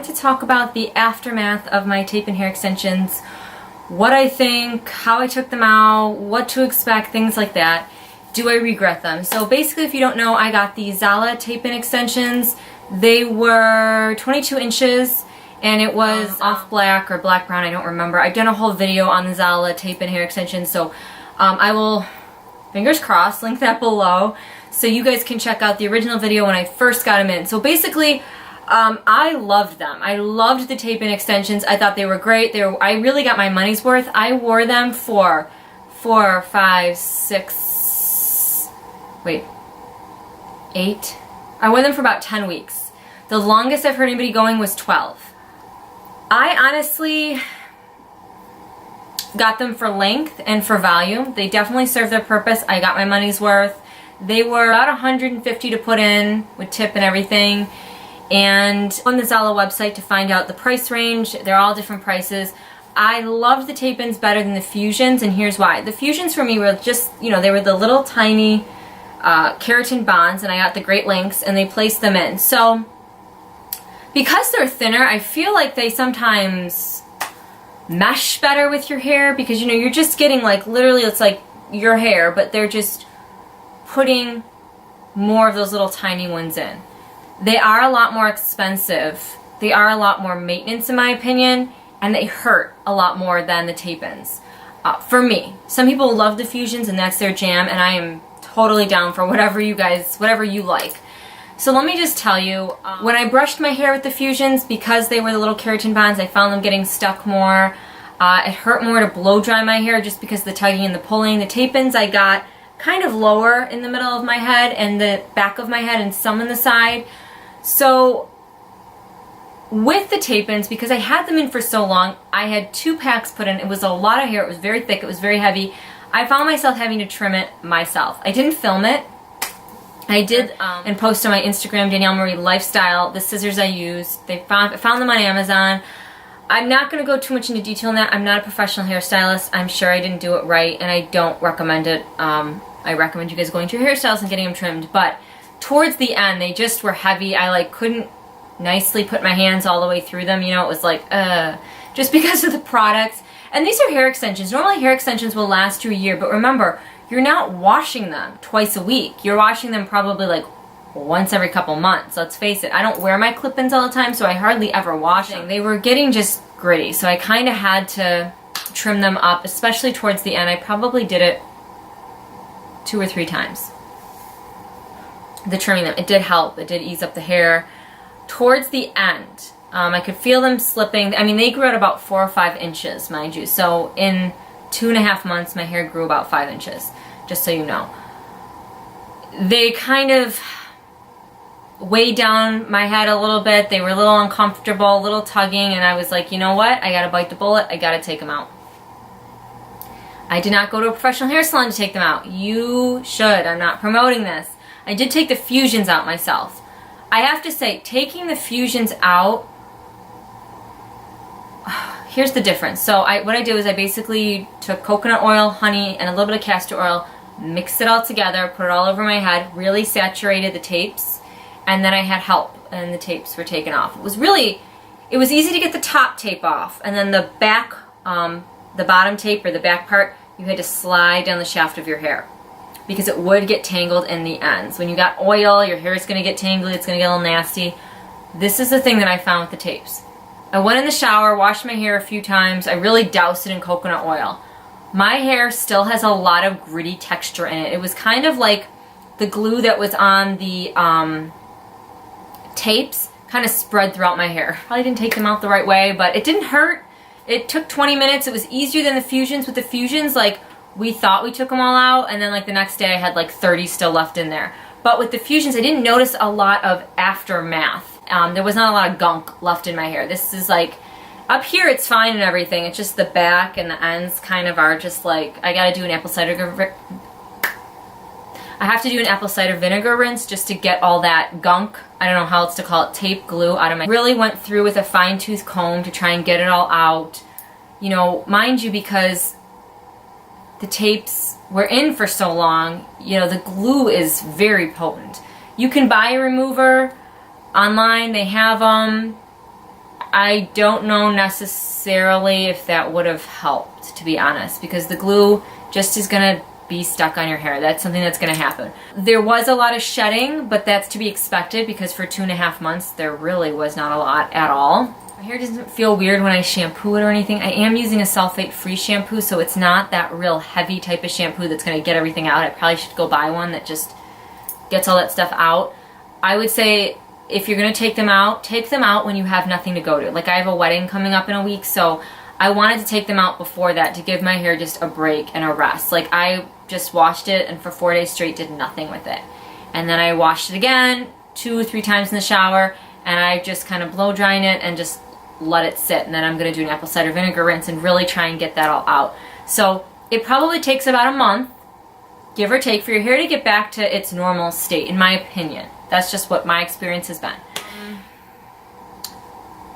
wanted to talk about the aftermath of my tape and hair extensions, what I think, how I took them out, what to expect, things like that. Do I regret them? So basically, if you don't know, I got the Zala tape and extensions. They were 22 inches and it was off black or black brown, I don't remember. I've done a whole video on the Zala tape and hair extensions, so I will, fingers crossed, link that below so you guys can check out the original video when I first got them in. So basically, I loved them. I loved the tape and extensions. I thought they were great. I really got my money's worth. I wore them for 8. I wore them for about 10 weeks. The longest I've heard anybody going was 12. I honestly got them for length and for volume. They definitely served their purpose. I got my money's worth. They were about $150 to put in with tip and everything. And on the Zala website to find out the price range. They're all different prices. I loved the tape-ins better than the Fusions, and here's why. The Fusions for me were just, you know, they were the little tiny keratin bonds, and I got the Great Lengths, and they placed them in. So because they're thinner, I feel like they sometimes mesh better with your hair because, you know, you're just getting like literally it's like your hair, but they're just putting more of those little tiny ones in. They are a lot more expensive. They are a lot more maintenance in my opinion, and they hurt a lot more than the tape-ins. For me, some people love the Fusions and that's their jam, and I am totally down for whatever you like. So let me just tell you, when I brushed my hair with the Fusions, because they were the little keratin bonds, I found them getting stuck more. It hurt more to blow dry my hair just because of the tugging and the pulling. The tape-ins I got kind of lower in the middle of my head and the back of my head and some on the side. So with the tape-ins, because I had them in for so long, I had 2 packs put in. It was a lot of hair. It was very thick. It was very heavy. I found myself having to trim it myself. I didn't film it. I did and post on my Instagram, Danielle Marie Lifestyle, the scissors I used. I found them on Amazon. I'm not going to go too much into detail on that. I'm not a professional hairstylist. I'm sure I didn't do it right, and I don't recommend it. I recommend you guys going to your hairstylist and getting them trimmed. But towards the end, they just were heavy. I like couldn't nicely put my hands all the way through them. You know, it was like, just because of the products. And these are hair extensions. Normally hair extensions will last you a year, but remember, you're not washing them twice a week. You're washing them probably like once every couple months. Let's face it, I don't wear my clip-ins all the time, so I hardly ever wash them. They were getting just gritty, so I kind of had to trim them up, especially towards the end. I probably did it 2 or 3 times. The trimming them, it did help. It did ease up the hair. Towards the end, I could feel them slipping. I mean, they grew out about 4 or 5 inches, mind you. So in 2.5 months, my hair grew about 5 inches, just so you know. They kind of weighed down my head a little bit. They were a little uncomfortable, a little tugging, and I was like, you know what? I gotta bite the bullet. I gotta take them out. I did not go to a professional hair salon to take them out. You should. I'm not promoting this. I did take the Fusions out myself. I have to say, taking the Fusions out, here's the difference. So what I did was I basically took coconut oil, honey, and a little bit of castor oil, mixed it all together, put it all over my head, really saturated the tapes, and then I had help, and the tapes were taken off. It was easy to get the top tape off, and then the back, the bottom tape or the back part, you had to slide down the shaft of your hair because it would get tangled in the ends. When you got oil, your hair is going to get tangled, it's going to get a little nasty. This is the thing that I found with the tapes. I went in the shower, washed my hair a few times. I really doused it in coconut oil. My hair still has a lot of gritty texture in it. It was kind of like the glue that was on the tapes kind of spread throughout my hair. Probably didn't take them out the right way, but it didn't hurt. It took 20 minutes. It was easier than the Fusions. With the Fusions, like, we thought we took them all out, and then like the next day I had like 30 still left in there. But with the Fusions, I didn't notice a lot of aftermath. There was not a lot of gunk left in my hair. This is like, up here it's fine and everything. It's just the back and the ends kind of are just like, I gotta do an apple cider vinegar rinse just to get all that gunk, I don't know how else to call it, tape, glue out of my, really went through with a fine-tooth comb to try and get it all out. You know, mind you, because the tapes were in for so long, you know, the glue is very potent. You can buy a remover online, they have them. I don't know necessarily if that would have helped, to be honest, because the glue just is going to be stuck on your hair. That's something that's going to happen. There was a lot of shedding, but that's to be expected because for 2.5 months there really was not a lot at all. My hair doesn't feel weird when I shampoo it or anything. I am using a sulfate-free shampoo, so it's not that real heavy type of shampoo that's going to get everything out. I probably should go buy one that just gets all that stuff out. I would say if you're going to take them out when you have nothing to go to. Like I have a wedding coming up in a week, so I wanted to take them out before that to give my hair just a break and a rest. Like I just washed it and for 4 days straight did nothing with it. And then I washed it again 2 or 3 times in the shower, and I just kind of blow drying it and just let it sit. And then I'm going to do an apple cider vinegar rinse and really try and get that all out. So it probably takes about a month, give or take, for your hair to get back to its normal state, in my opinion. That's just what my experience has been.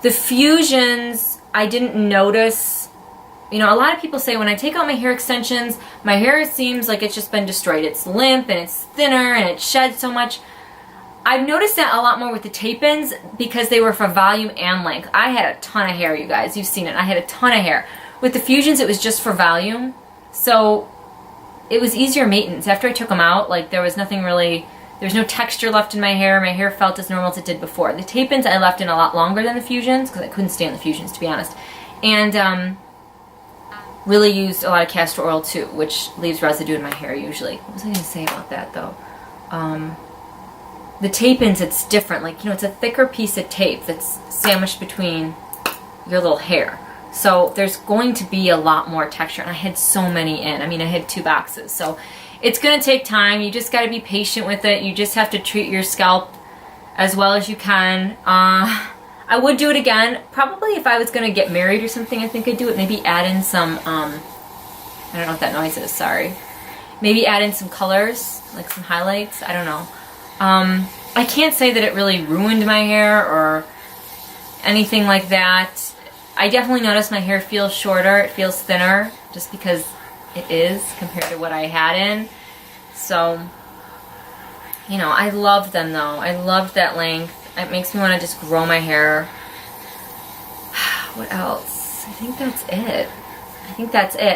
The fusions, I didn't notice. You know, a lot of people say when I take out my hair extensions, my hair seems like it's just been destroyed. It's limp and it's thinner and it sheds so much. I've noticed that a lot more with the tape-ins because they were for volume and length. I had a ton of hair, you guys. You've seen it. I had a ton of hair. With the fusions, it was just for volume. So it was easier maintenance. After I took them out, like there was nothing really... There's no texture left in my hair. My hair felt as normal as it did before. The tape-ins I left in a lot longer than the fusions because I couldn't stand the fusions, to be honest. And really used a lot of castor oil too, which leaves residue in my hair usually. What was I going to say about that though? The tape-ins, it's different. Like, you know, it's a thicker piece of tape that's sandwiched between your little hair. So there's going to be a lot more texture. And I had so many in. I mean, I had 2 boxes. So it's going to take time. You just got to be patient with it. You just have to treat your scalp as well as you can. I would do it again. Probably if I was going to get married or something, I think I'd do it. Maybe add in some, I don't know what that noise is, sorry. Maybe add in some colors, like some highlights. I don't know. I can't say that it really ruined my hair or anything like that. I definitely noticed my hair feels shorter. It feels thinner just because it is compared to what I had in. So, you know, I loved them though. I loved that length. It makes me want to just grow my hair. What else? I think that's it.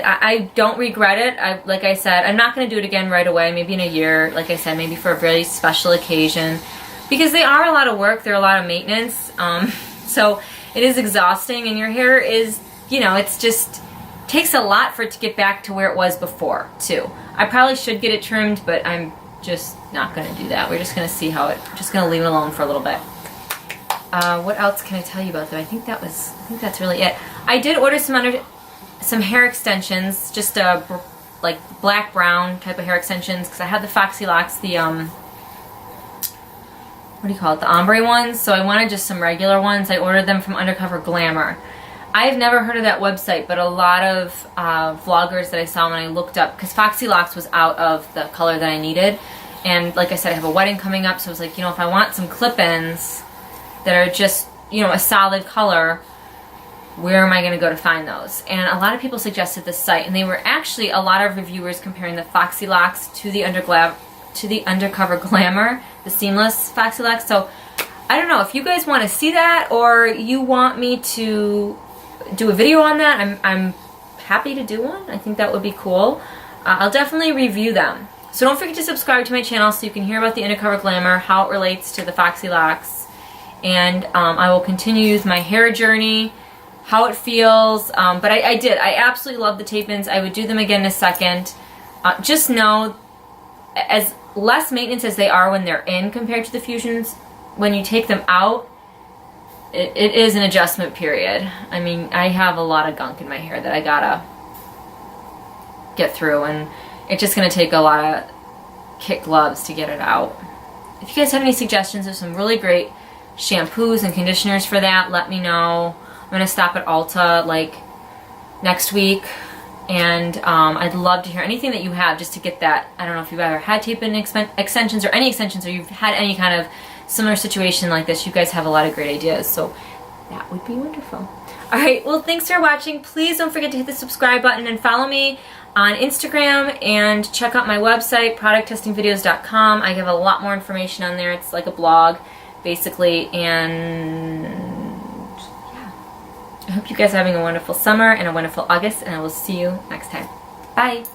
I don't regret it. Like I said, I'm not going to do it again right away. Maybe in a year. Like I said, maybe for a really special occasion. Because they are a lot of work. They're a lot of maintenance. So it is exhausting. And your hair is, you know, it's just... takes a lot for it to get back to where it was before, too. I probably should get it trimmed, but I'm just not going to do that. We're just going to see how it... just going to leave it alone for a little bit. What else can I tell you about them? I think that's really it. I did order some hair extensions, just like black brown type of hair extensions, because I had the Foxy Locks, the what do you call it, the ombre ones. So I wanted just some regular ones. I ordered them from Undercover Glamour. I've never heard of that website, but a lot of vloggers that I saw when I looked up, because Foxy Locks was out of the color that I needed, and like I said, I have a wedding coming up, so I was like, you know, if I want some clip-ins that are just, you know, a solid color, where am I going to go to find those? And a lot of people suggested this site, and they were actually a lot of reviewers comparing the Foxy Locks to the Undercover Glamour, the seamless Foxy Locks. So I don't know if you guys want to see that, or you want me to do a video on that. I'm happy to do one. I think that would be cool. I'll definitely review them. So don't forget to subscribe to my channel so you can hear about the Undercover Glamour, how it relates to the Foxy Locks, and I will continue my hair journey, how it feels, but I absolutely love the tape-ins. I would do them again in a second. Just know, as less maintenance as they are when they're in compared to the fusions, when you take them out, it is an adjustment period. I mean, I have a lot of gunk in my hair that I gotta get through, and it's just gonna take a lot of kit gloves to get it out. If you guys have any suggestions of some really great shampoos and conditioners for that, let me know. I'm gonna stop at Ulta like next week, and I'd love to hear anything that you have just to get that. I don't know if you've ever had tape-in extensions or any extensions, or you've had any kind of similar situation like this. You guys have a lot of great ideas, so that would be wonderful. Alright, well, thanks for watching. Please don't forget to hit the subscribe button and follow me on Instagram, and check out my website, producttestingvideos.com. I give a lot more information on there. It's like a blog, basically, and yeah. I hope you guys are having a wonderful summer and a wonderful August, and I will see you next time. Bye!